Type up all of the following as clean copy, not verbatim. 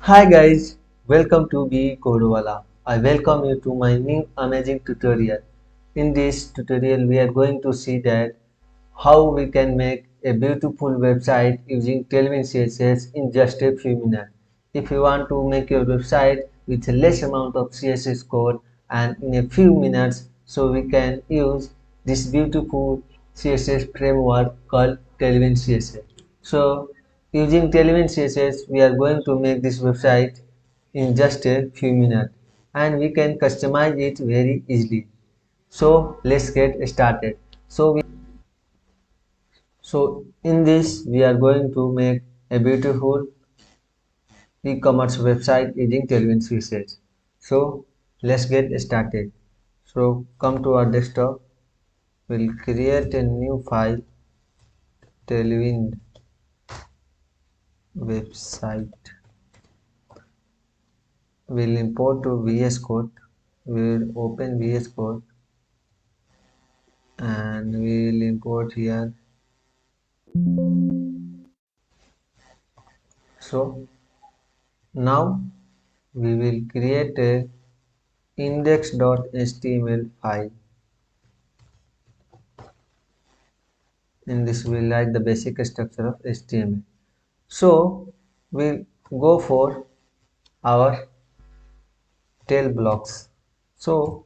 Hi guys, welcome to Becodewala. I welcome you to my new amazing tutorial. In this tutorial we are going to see that how we can make a beautiful website using Tailwind CSS in just a few minutes. If you want to make your website with a less amount of CSS code and in a few minutes, so we can use this beautiful CSS framework called Tailwind CSS. So using Tailwind CSS, we are going to make this website in just a few minutes and we can customize it very easily. So let's get started. So in this we are going to make a beautiful e-commerce website using Tailwind CSS. So let's get started. So come to our desktop. We'll create a new file, Tailwind website. We'll import to VS Code. We'll open VS Code and we'll import here. So now we will create a index.html file. In this we'll write the basic structure of HTML. So we'll go for our tail blocks. So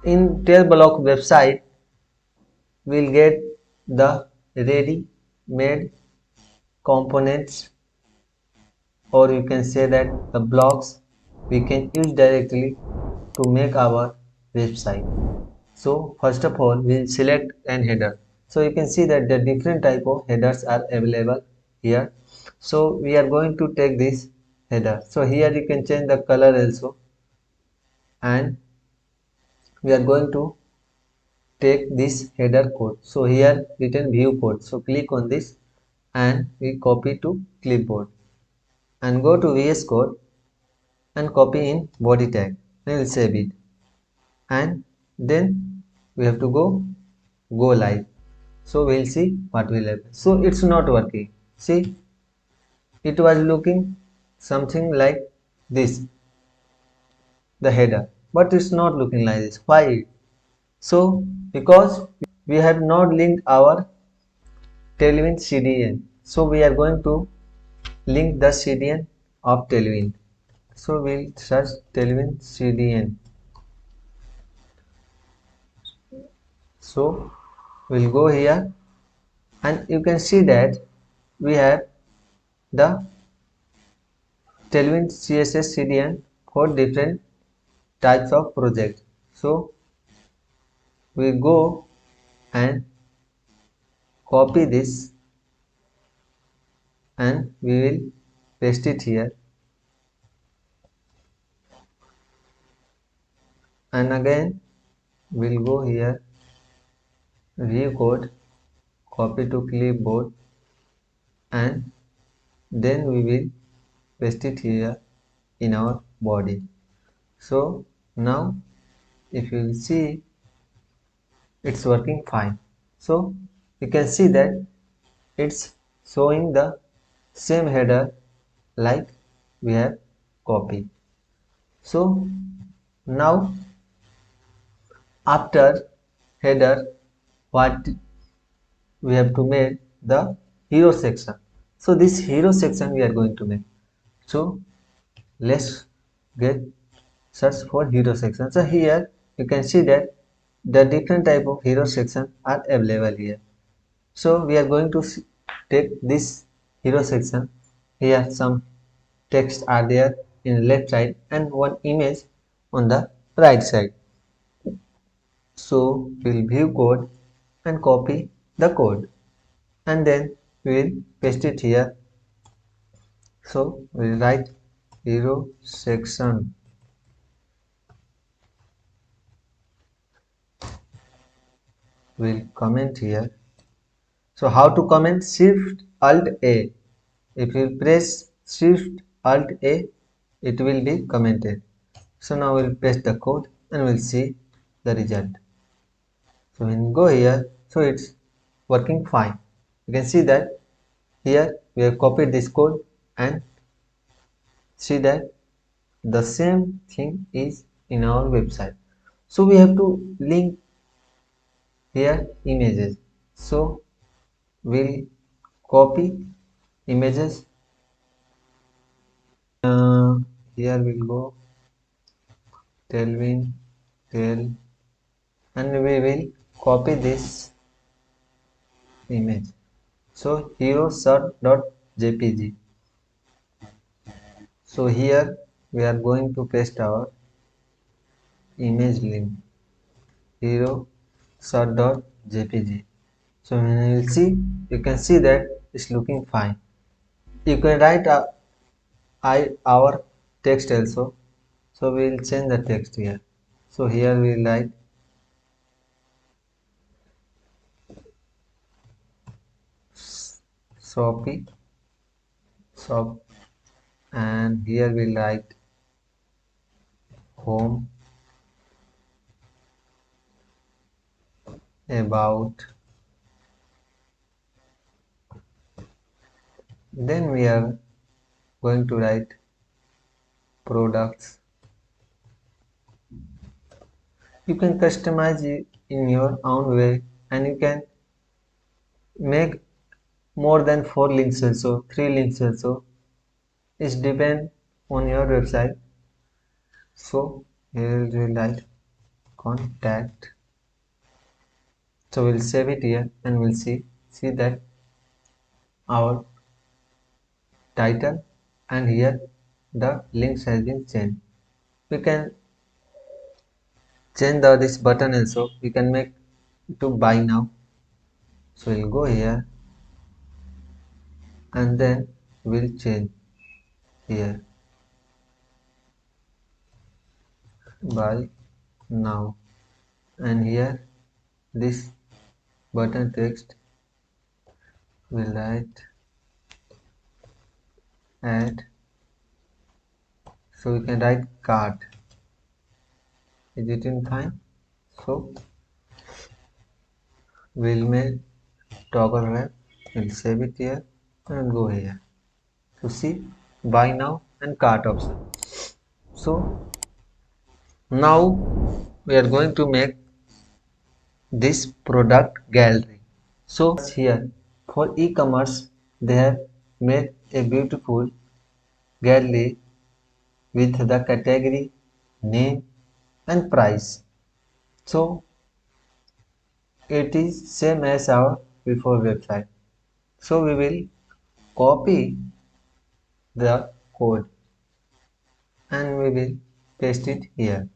in tail block website we'll get the ready made components, or you can say that the blocks we can use directly to make our website. So first of all we'll select an header. So you can see that the different type of headers are available here. So we are going to take this header. So here you can change the color also, and we are going to take this header code. So here written view code. So click on this and we copy to clipboard and go to VS Code and copy in body tag and we'll save it, and then we have to go live. So we'll see what will happen. So it's not working. See, it was looking something like this, the header, but it's not looking like this. Why? So because we have not linked our Tailwind CDN. So we are going to link the CDN of Tailwind. So we'll search Tailwind CDN. So we'll go here and you can see that we have the Tailwind CSS CDN for different types of projects. So we go and copy this and we will paste it here, and again we'll go here, view code, copy to clipboard, and then we will paste it here in our body. So now if you will see, it's working fine. So you can see that it's showing the same header like we have copied. So now after header, what we have to make the hero section. So this hero section we are going to make. So let's get search for hero section. So here you can see that the different type of hero section are available here. So we are going to take this hero section. Here some text are there in left side and one image on the right side. So we'll view code and copy the code, and then we'll paste it here. So we'll write hero section. We'll comment here. So how to comment? Shift Alt A. If you press Shift Alt A, it will be commented. So now we'll paste the code and we'll see the result. So when we go here, so it's working fine. You can see that here we have copied this code and see that the same thing is in our website. So we have to link here images. So we'll copy images. Here we'll go tailwind tail and we will copy this image. So hero jpg. So here we are going to paste our image link hero jpg. So when you will see, you can see that it's looking fine. You can write our text also. So we will change the text here. So here we will write Shopee shop and here we will write home about. Then we are going to write products. You can customize it in your own way and you can make more than 4 links also, 3 links also. It depends on your website. So here we will write contact. So we'll save it here and we'll see that our title and here the links has been changed. We can change this button also. We can make to buy now. So we'll go here and then we'll change here buy now and here this button text will write add. So we can write cart. Is it in fine? So we'll make toggle wrap. We'll save it here and go here to see buy now and cart option. So now we are going to make this product gallery. So here for e-commerce they have made a beautiful gallery with the category, name and price. So it is same as our before website. So we will copy the code and we will paste it here.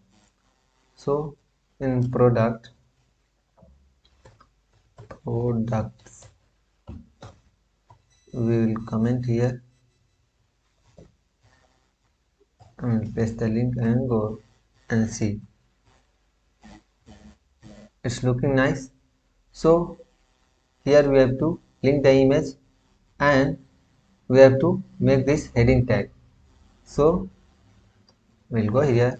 So in products we will comment here and paste the link and go and see. It's looking nice. So here we have to link the image and we have to make this heading tag. So we'll go here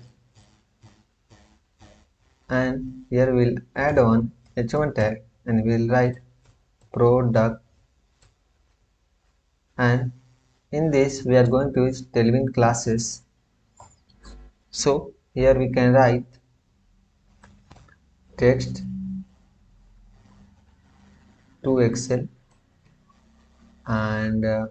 and here we'll add on h1 tag and we'll write product and in this we are going to use Tailwind classes. So here we can write text to Excel and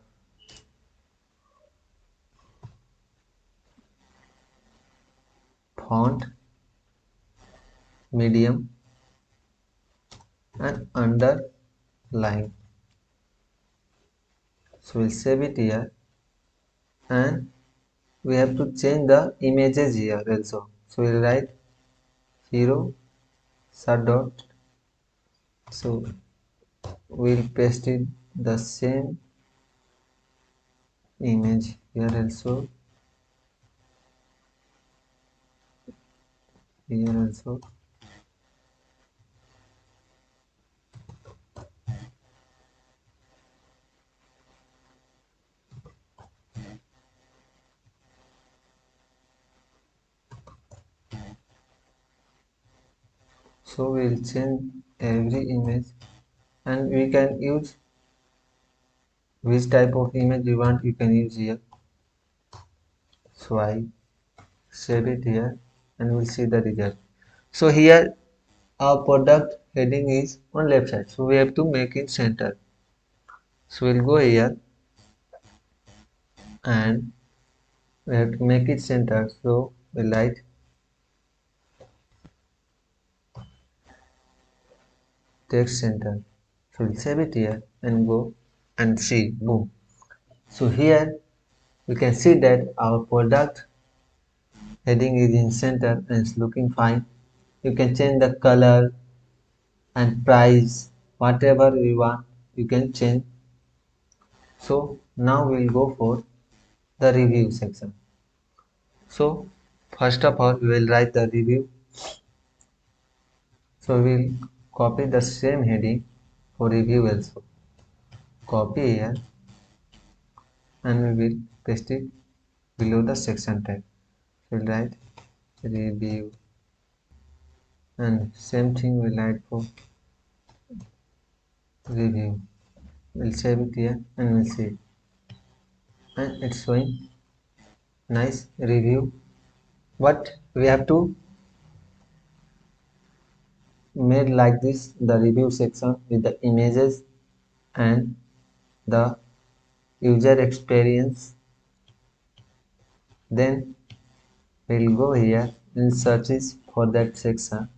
font medium and underline. So we'll save it here and we have to change the images here also. So we'll write hero dot. So we'll paste it the same image here also, here also. So we'll change every image, and we can use which type of image you want, you can use here. So I save it here and we'll see the result. So here our product heading is on left side, so we have to make it center. So we'll go here and we have to make it center, so we'll write text center. So we'll save it here and go and see, boom. So here we can see that our product heading is in center and it's looking fine. You can change the color and price, whatever we want you can change. So now we'll go for the review section. So first of all we will write the review. So we'll copy the same heading for review also. Copy here and we will paste it below the section tag. We'll write review and same thing we'll write for review. We'll save it here and we'll see it. And it's showing nice review, but we have to made like this the review section with the images and the user experience. Then we'll go here and searches for that section.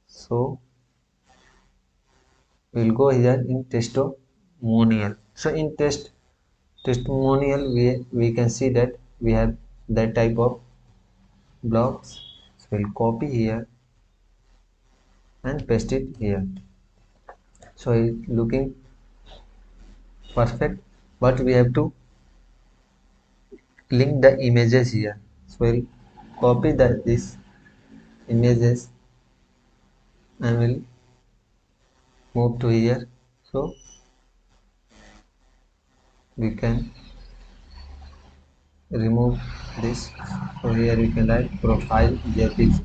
So we'll go here in testimonial. So in testimonial we can see that we have that type of blocks. So we'll copy here and paste it here. So it's looking perfect, but we have to link the images here. So we'll copy this images and we'll move to here. So we can remove this. So here we can write profile jpg,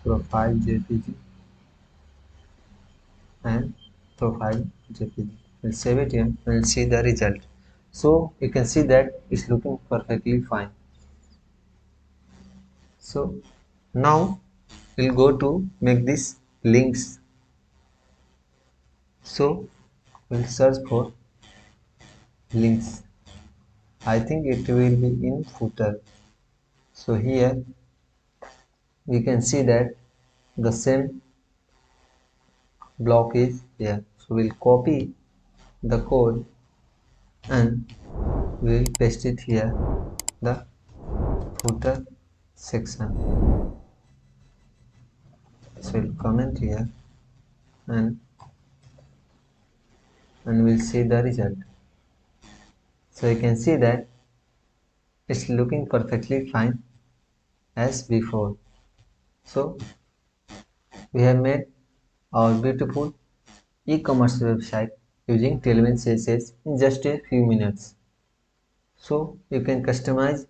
profile jpg and profile jpg. We'll save it here and we'll see the result. So you can see that it's looking perfectly fine. So now we'll go to make this links. So we'll search for links. I think it will be in footer. So here we can see that the same block is here. So we'll copy the code and we'll paste it here, the footer section. So we'll comment here and we'll see the result. So you can see that it's looking perfectly fine as before. So we have made our beautiful e-commerce website using Tailwind Css in just a few minutes. So you can customize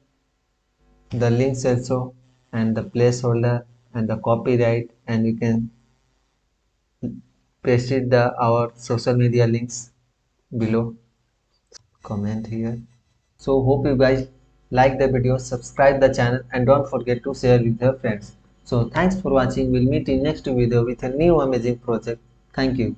the links also and the placeholder and the copyright, and you can paste it our social media links below. Comment here. So hope you guys like the video, subscribe the channel and don't forget to share with your friends. So thanks for watching. We'll meet in next video with a new amazing project. Thank you.